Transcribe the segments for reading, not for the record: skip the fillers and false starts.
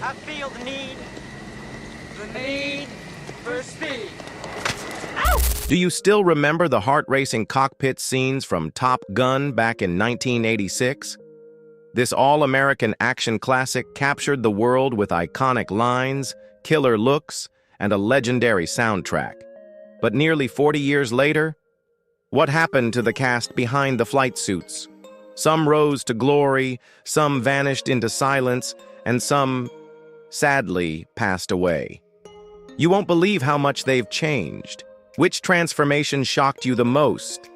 I feel the need for speed. Do you still remember the heart-racing cockpit scenes from Top Gun back in 1986? This all-American action classic captured the world with iconic lines, killer looks, and a legendary soundtrack. But nearly 40 years later, what happened to the cast behind the flight suits? Some rose to glory, some vanished into silence, and some, sadly, passed away. You won't believe how much they've changed. Which transformation shocked you the most?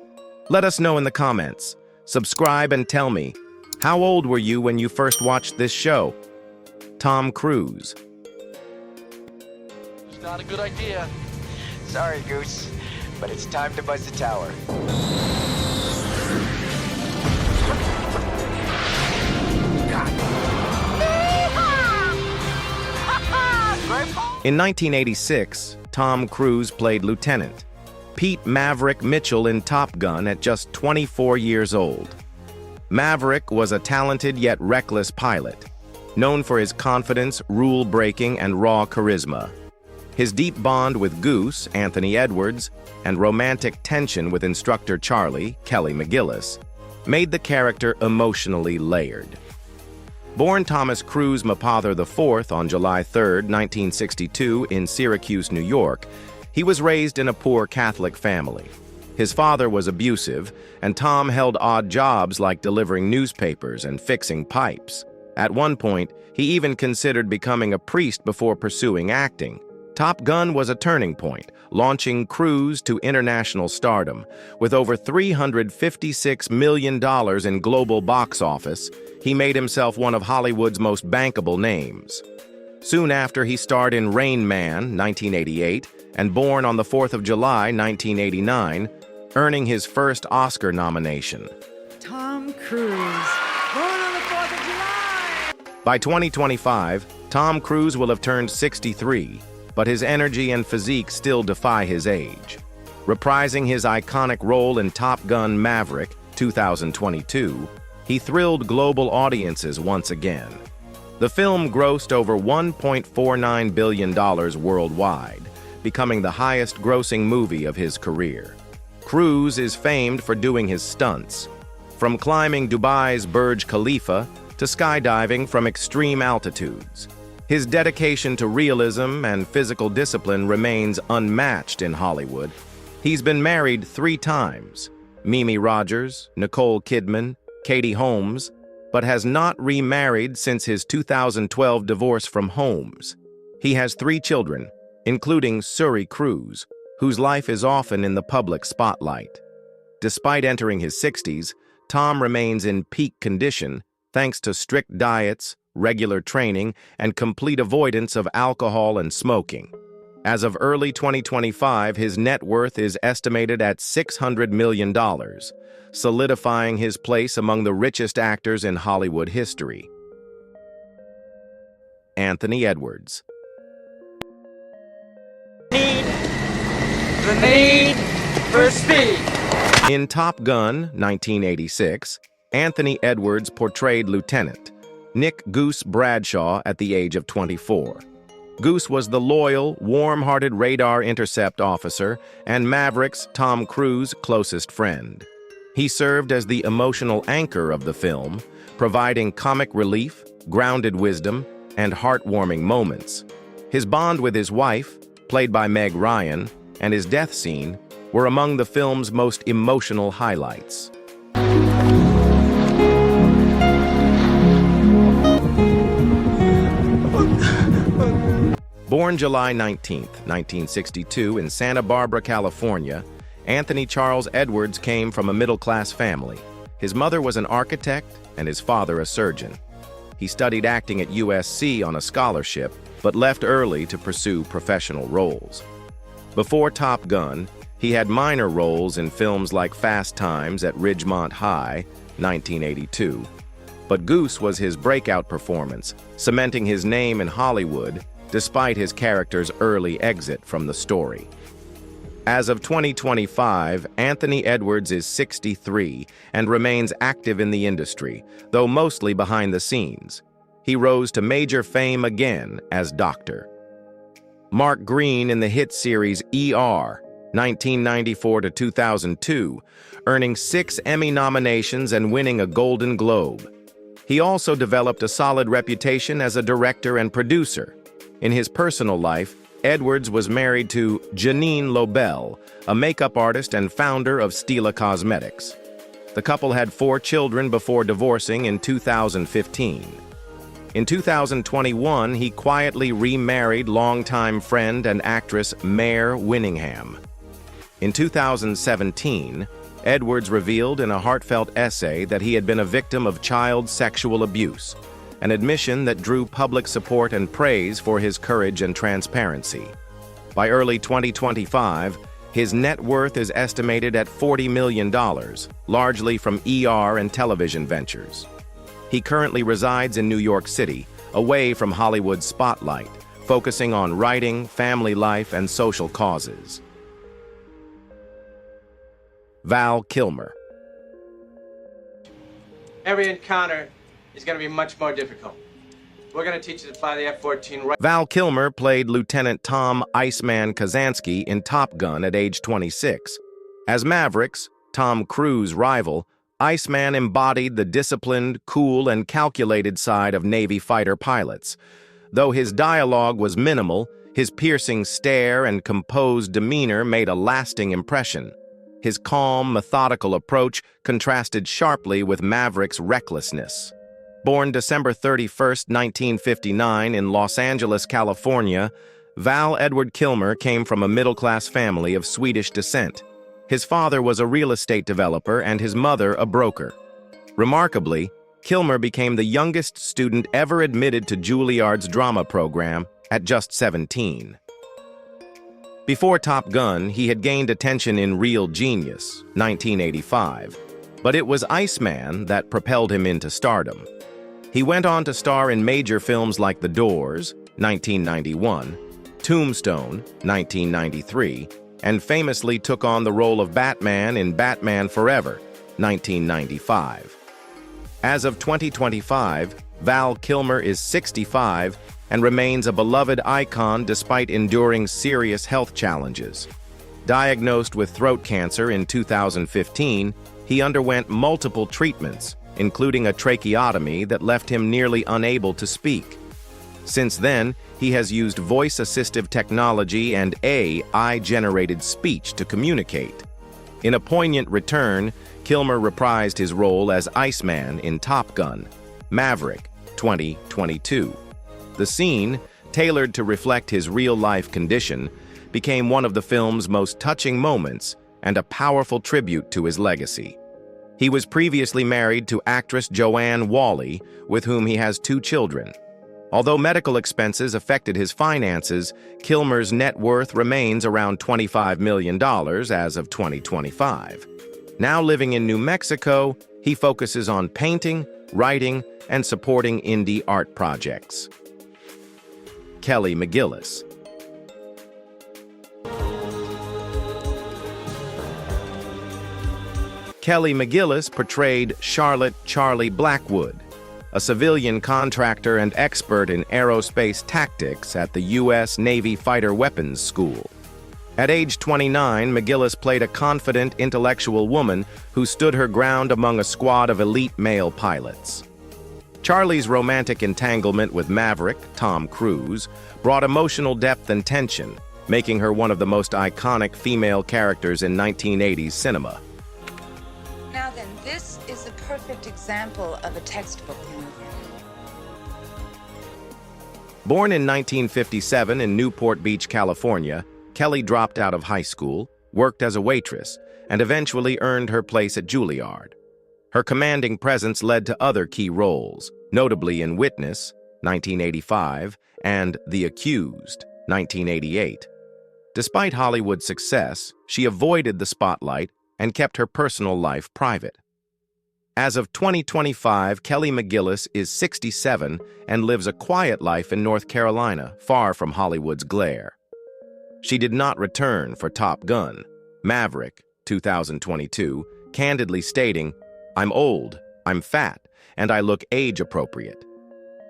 Let us know in the comments. Subscribe and tell me, how old were you when you first watched this show? Tom Cruise. It's not a good idea. Sorry, Goose, but it's time to buzz the tower. In 1986, Tom Cruise played Lieutenant Pete Maverick Mitchell in Top Gun at just 24 years old. Maverick was a talented yet reckless pilot, known for his confidence, rule-breaking, and raw charisma. His deep bond with Goose, Anthony Edwards, and romantic tension with instructor Charlie, Kelly McGillis, made the character emotionally layered. Born Thomas Cruise Mapother IV on July 3, 1962, in Syracuse, New York, he was raised in a poor Catholic family. His father was abusive, and Tom held odd jobs like delivering newspapers and fixing pipes. At one point, he even considered becoming a priest before pursuing acting. Top Gun was a turning point, launching Cruise to international stardom. With over $356 million in global box office, he made himself one of Hollywood's most bankable names. Soon after, he starred in Rain Man, 1988, and Born on the 4th of July, 1989, earning his first Oscar nomination. Tom Cruise, Born on the 4th of July! By 2025, Tom Cruise will have turned 63, but his energy and physique still defy his age. Reprising his iconic role in Top Gun Maverick, 2022, he thrilled global audiences once again. The film grossed over $1.49 billion worldwide, becoming the highest-grossing movie of his career. Cruise is famed for doing his stunts, from climbing Dubai's Burj Khalifa to skydiving from extreme altitudes. His dedication to realism and physical discipline remains unmatched in Hollywood. He's been married 3 times, Mimi Rogers, Nicole Kidman, Katie Holmes, but has not remarried since his 2012 divorce from Holmes. He has 3 children, including Suri Cruise, whose life is often in the public spotlight. Despite entering his 60s, Tom remains in peak condition thanks to strict diets, regular training, and complete avoidance of alcohol and smoking. As of early 2025, his net worth is estimated at $600 million, solidifying his place among the richest actors in Hollywood history. Anthony Edwards. The need for speed. In Top Gun, 1986, Anthony Edwards portrayed Lieutenant Nick Goose Bradshaw at the age of 24. Goose was the loyal, warm-hearted radar intercept officer and Maverick's, Tom Cruise, closest friend. He served as the emotional anchor of the film, providing comic relief, grounded wisdom, and heartwarming moments. His bond with his wife, played by Meg Ryan, and his death scene were among the film's most emotional highlights. Born July 19, 1962 in Santa Barbara, California, Anthony Charles Edwards came from a middle-class family. His mother was an architect and his father a surgeon. He studied acting at USC on a scholarship, but left early to pursue professional roles. Before Top Gun, he had minor roles in films like Fast Times at Ridgemont High, 1982. But Goose was his breakout performance, cementing his name in Hollywood despite his character's early exit from the story. As of 2025, Anthony Edwards is 63 and remains active in the industry, though mostly behind the scenes. he rose to major fame again as Doctor. Mark Green in the hit series ER, 1994 to 2002, earning 6 Emmy nominations and winning a Golden Globe. He also developed a solid reputation as a director and producer. In his personal life, Edwards was married to Janine Lobel, a makeup artist and founder of Stila Cosmetics. The couple had 4 children before divorcing in 2015. In 2021, he quietly remarried longtime friend and actress Mare Winningham. In 2017, Edwards revealed in a heartfelt essay that he had been a victim of child sexual abuse, an admission that drew public support and praise for his courage and transparency. By early 2025, his net worth is estimated at $40 million, largely from ER and television ventures. He currently resides in New York City, away from Hollywood's spotlight, focusing on writing, family life, and social causes. Val Kilmer. Every encounter is going to be much more difficult. We're going to teach you to fly the F-14 right. Val Kilmer played Lieutenant Tom Iceman Kazansky in Top Gun at age 26. As Maverick's, Tom Cruise's rival, Iceman embodied the disciplined, cool, and calculated side of Navy fighter pilots. Though his dialogue was minimal, his piercing stare and composed demeanor made a lasting impression. His calm, methodical approach contrasted sharply with Maverick's recklessness. Born December 31, 1959 in Los Angeles, California, Val Edward Kilmer came from a middle-class family of Swedish descent. His father was a real estate developer and his mother a broker. Remarkably, Kilmer became the youngest student ever admitted to Juilliard's drama program at just 17. Before Top Gun, he had gained attention in Real Genius, 1985, but it was Iceman that propelled him into stardom. He went on to star in major films like The Doors, 1991, Tombstone, 1993, and famously took on the role of Batman in Batman Forever, 1995. As of 2025, Val Kilmer is 65 and remains a beloved icon despite enduring serious health challenges. Diagnosed with throat cancer in 2015, he underwent multiple treatments, including a tracheotomy that left him nearly unable to speak. Since then, he has used voice-assistive technology and AI-generated speech to communicate. In a poignant return, Kilmer reprised his role as Iceman in Top Gun, Maverick, 2022. The scene, tailored to reflect his real-life condition, became one of the film's most touching moments and a powerful tribute to his legacy. He was previously married to actress Joanne Whalley, with whom he has 2 children. Although medical expenses affected his finances, Kilmer's net worth remains around $25 million as of 2025. Now living in New Mexico, he focuses on painting, writing, and supporting indie art projects. Kelly McGillis. Kelly McGillis portrayed Charlotte Charlie Blackwood, a civilian contractor and expert in aerospace tactics at the U.S. Navy Fighter Weapons School. At age 29, McGillis played a confident, intellectual woman who stood her ground among a squad of elite male pilots. Charlie's romantic entanglement with Maverick, Tom Cruise, brought emotional depth and tension, making her one of the most iconic female characters in 1980s cinema. Now then, this is a perfect example of a textbook movie. Born in 1957 in Newport Beach, California, Kelly dropped out of high school, worked as a waitress, and eventually earned her place at Juilliard. Her commanding presence led to other key roles, notably in Witness, 1985, and The Accused, 1988. Despite Hollywood's success, she avoided the spotlight and kept her personal life private. As of 2025, Kelly McGillis is 67 and lives a quiet life in North Carolina, far from Hollywood's glare. She did not return for Top Gun, Maverick, 2022, candidly stating, "I'm old, I'm fat, and I look age-appropriate."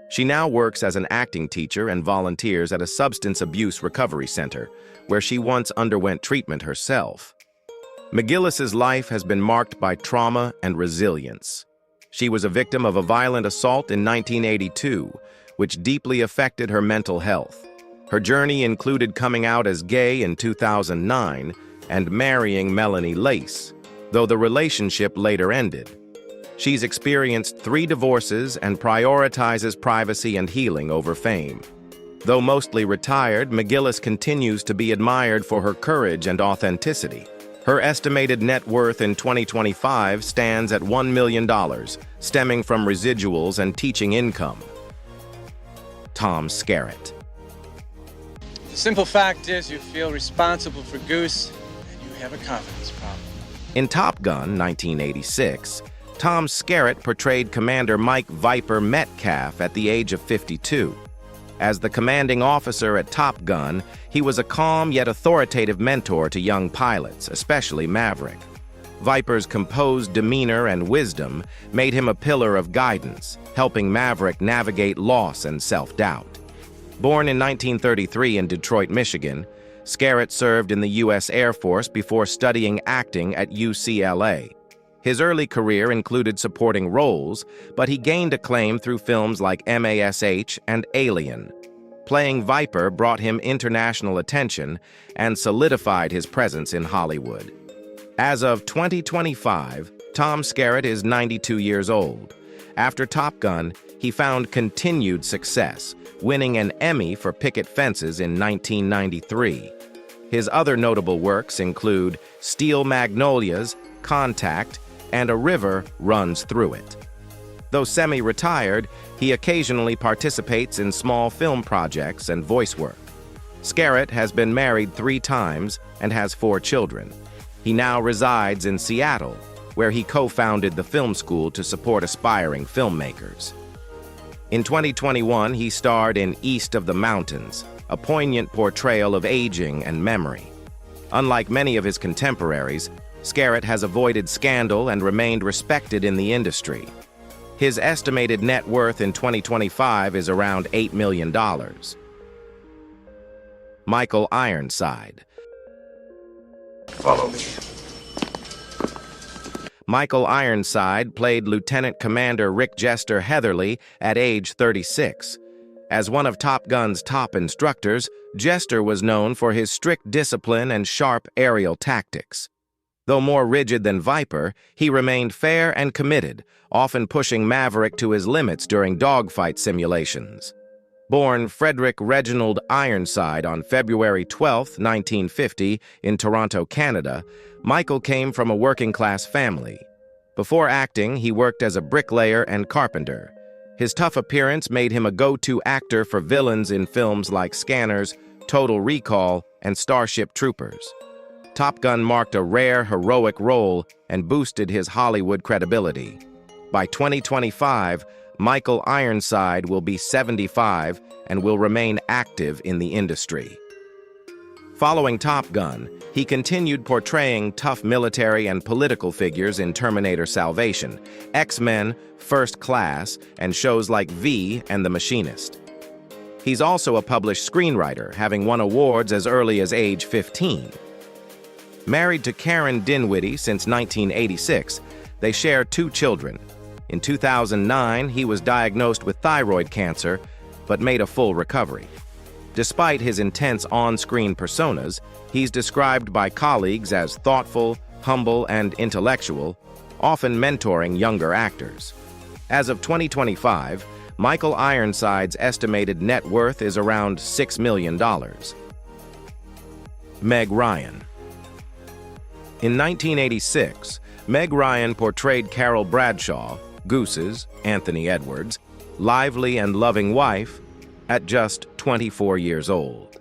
She now works as an acting teacher and volunteers at a substance abuse recovery center, where she once underwent treatment herself. McGillis's life has been marked by trauma and resilience. She was a victim of a violent assault in 1982, which deeply affected her mental health. Her journey included coming out as gay in 2009 and marrying Melanie Lace, though the relationship later ended. She's experienced 3 divorces and prioritizes privacy and healing over fame. Though mostly retired, McGillis continues to be admired for her courage and authenticity. Her estimated net worth in 2025 stands at $1 million, stemming from residuals and teaching income. Tom Skerritt. The simple fact is you feel responsible for Goose, and you have a confidence problem. In Top Gun 1986, Tom Skerritt portrayed Commander Mike Viper Metcalf at the age of 52. As the commanding officer at Top Gun, he was a calm yet authoritative mentor to young pilots, especially Maverick. Viper's composed demeanor and wisdom made him a pillar of guidance, helping Maverick navigate loss and self-doubt. Born in 1933 in Detroit, Michigan, Skerritt served in the U.S. Air Force before studying acting at UCLA. His early career included supporting roles, but he gained acclaim through films like MASH and Alien. Playing Viper brought him international attention and solidified his presence in Hollywood. As of 2025, Tom Skerritt is 92 years old. After Top Gun, he found continued success, winning an Emmy for Picket Fences in 1993. His other notable works include Steel Magnolias, Contact, and A River Runs Through It. Though semi-retired, he occasionally participates in small film projects and voice work. Skerritt has been married 3 times and has 4 children. He now resides in Seattle, where he co-founded the film school to support aspiring filmmakers. In 2021, he starred in East of the Mountains, a poignant portrayal of aging and memory. Unlike many of his contemporaries, Skerritt has avoided scandal and remained respected in the industry. His estimated net worth in 2025 is around $8 million. Michael Ironside. Follow me. Michael Ironside played Lieutenant Commander Rick Jester Heatherly at age 36. As one of Top Gun's top instructors, Jester was known for his strict discipline and sharp aerial tactics. Though more rigid than Viper, he remained fair and committed, often pushing Maverick to his limits during dogfight simulations. Born Frederick Reginald Ironside on February 12, 1950, in Toronto, Canada, Michael came from a working-class family. Before acting, he worked as a bricklayer and carpenter. His tough appearance made him a go-to actor for villains in films like Scanners, Total Recall, and Starship Troopers. Top Gun marked a rare, heroic role and boosted his Hollywood credibility. By 2025, Michael Ironside will be 75 and will remain active in the industry. Following Top Gun, he continued portraying tough military and political figures in Terminator Salvation, X-Men, First Class, and shows like V and The Machinist. He's also a published screenwriter, having won awards as early as age 15. Married to Karen Dinwiddie since 1986, they share 2 children. In 2009, he was diagnosed with thyroid cancer, but made a full recovery. Despite his intense on-screen personas, he's described by colleagues as thoughtful, humble, and intellectual, often mentoring younger actors. As of 2025, Michael Ironside's estimated net worth is around $6 million. Meg Ryan. In 1986, Meg Ryan portrayed Carole Bradshaw, Goose's, Anthony Edwards, lively and loving wife, at just 24 years old.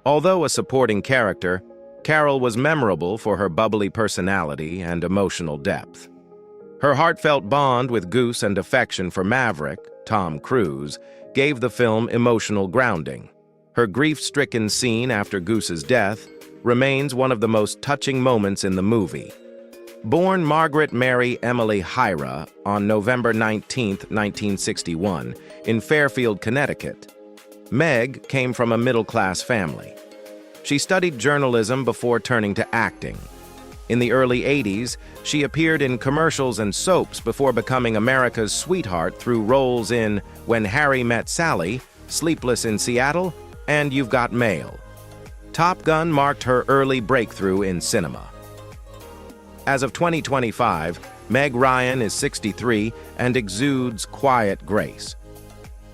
Although a supporting character, Carole was memorable for her bubbly personality and emotional depth. Her heartfelt bond with Goose and affection for Maverick, Tom Cruise, gave the film emotional grounding. Her grief-stricken scene after Goose's death remains one of the most touching moments in the movie. Born Margaret Mary Emily Hyra on November 19, 1961, in Fairfield, Connecticut, Meg came from a middle-class family. She studied journalism before turning to acting. In the early 80s, she appeared in commercials and soaps before becoming America's sweetheart through roles in When Harry Met Sally, Sleepless in Seattle, and You've Got Mail. Top Gun marked her early breakthrough in cinema. As of 2025, Meg Ryan is 63 and exudes quiet grace.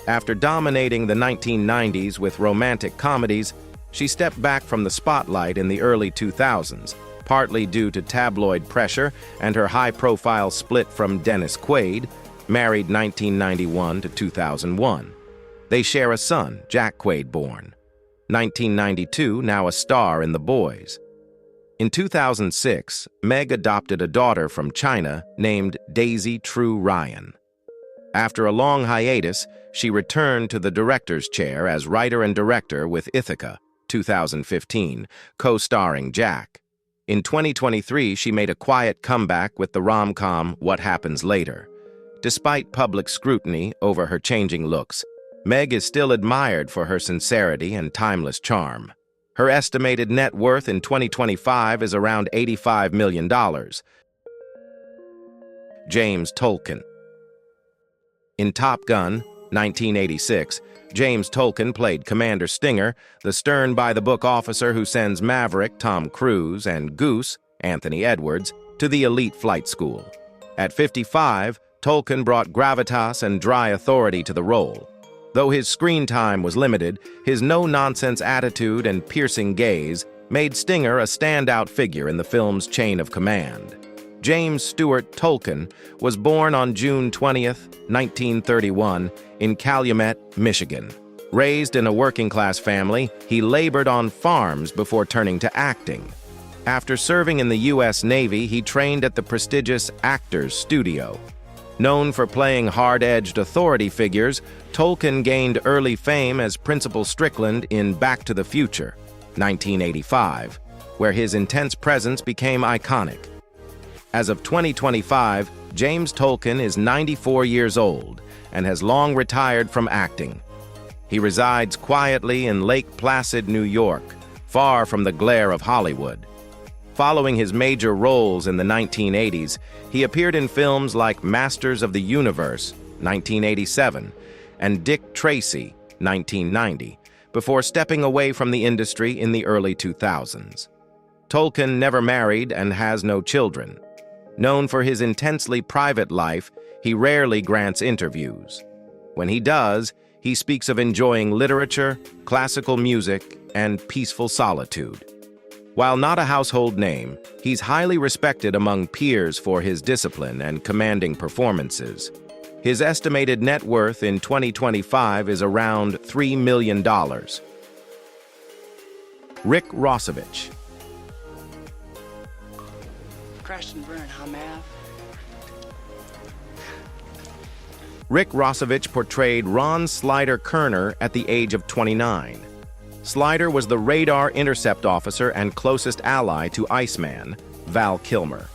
After dominating the 1990s with romantic comedies, she stepped back from the spotlight in the early 2000s, partly due to tabloid pressure and her high-profile split from Dennis Quaid, married 1991 to 2001. They share a son, Jack Quaid, born 1992, now a star in The Boys. In 2006, Meg adopted a daughter from China named Daisy True Ryan. After a long hiatus, she returned to the director's chair as writer and director with Ithaca, 2015, co-starring Jack. In 2023, she made a quiet comeback with the rom-com What Happens Later. Despite public scrutiny over her changing looks, Meg is still admired for her sincerity and timeless charm. Her estimated net worth in 2025 is around $85 million. James Tolkan. In Top Gun, 1986, James Tolkan played Commander Stinger, the stern-by-the-book officer who sends Maverick, Tom Cruise, and Goose, Anthony Edwards, to the elite flight school. At 55, Tolkan brought gravitas and dry authority to the role. Though his screen time was limited, his no-nonsense attitude and piercing gaze made Stinger a standout figure in the film's chain of command. James Stewart Tolkan was born on June 20, 1931, in Calumet, Michigan. Raised in a working-class family, he labored on farms before turning to acting. After serving in the U.S. Navy, he trained at the prestigious Actors Studio. Known for playing hard-edged authority figures, Tolkan gained early fame as Principal Strickland in Back to the Future, 1985, where his intense presence became iconic. As of 2025, James Tolkan is 94 years old and has long retired from acting. He resides quietly in Lake Placid, New York, far from the glare of Hollywood. Following his major roles in the 1980s, he appeared in films like Masters of the Universe, 1987, and Dick Tracy, 1990, before stepping away from the industry in the early 2000s. Tolkan never married and has no children. Known for his intensely private life, he rarely grants interviews. When he does, he speaks of enjoying literature, classical music, and peaceful solitude. While not a household name, he's highly respected among peers for his discipline and commanding performances. His estimated net worth in 2025 is around $3 million. Rick Rossovich. Crash and burn, huh, Mav? Rick Rossovich portrayed Ron Slider Kerner at the age of 29. Slider was the radar intercept officer and closest ally to Iceman, Val Kilmer.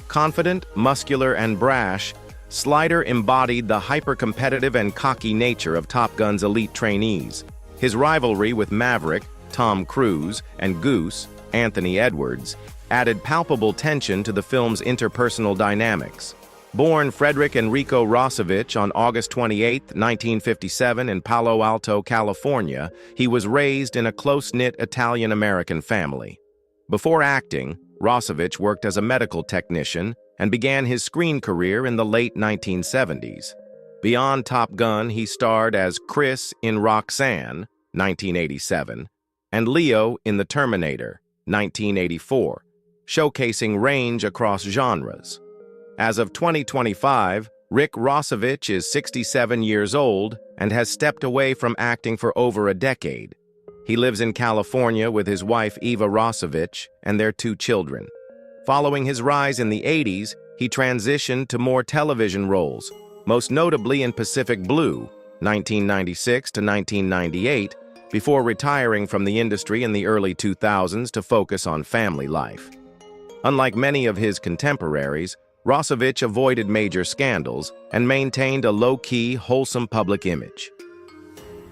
Confident, muscular, and brash, Slider embodied the hyper-competitive and cocky nature of Top Gun's elite trainees. His rivalry with Maverick, Tom Cruise, and Goose, Anthony Edwards, added palpable tension to the film's interpersonal dynamics. Born Frederick Enrico Rossovich on August 28, 1957 in Palo Alto, California, he was raised in a close-knit Italian-American family. Before acting, Rossovich worked as a medical technician and began his screen career in the late 1970s. Beyond Top Gun, he starred as Chris in Roxanne, 1987, and Leo in The Terminator, 1984, showcasing range across genres. As of 2025, Rick Rossovich is 67 years old and has stepped away from acting for over a decade. He lives in California with his wife Eva Rossovich and their 2 children. Following his rise in the 80s, he transitioned to more television roles, most notably in Pacific Blue, 1996 to 1998, before retiring from the industry in the early 2000s to focus on family life. Unlike many of his contemporaries, Rossovich avoided major scandals and maintained a low-key, wholesome public image.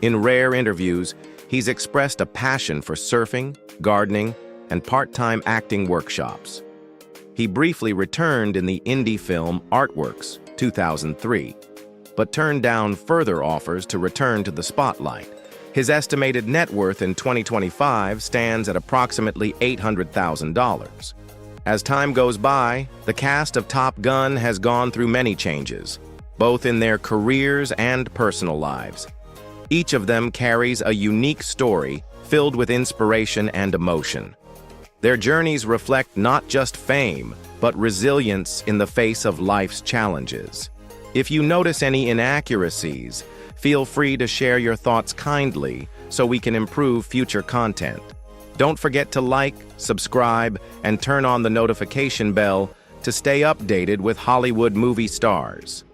In rare interviews, he's expressed a passion for surfing, gardening, and part-time acting workshops. He briefly returned in the indie film Artworks, 2003, but turned down further offers to return to the spotlight. His estimated net worth in 2025 stands at approximately $800,000. As time goes by, the cast of Top Gun has gone through many changes, both in their careers and personal lives. Each of them carries a unique story filled with inspiration and emotion. Their journeys reflect not just fame, but resilience in the face of life's challenges. If you notice any inaccuracies, feel free to share your thoughts kindly so we can improve future content. Don't forget to like, subscribe, and turn on the notification bell to stay updated with Hollywood movie stars.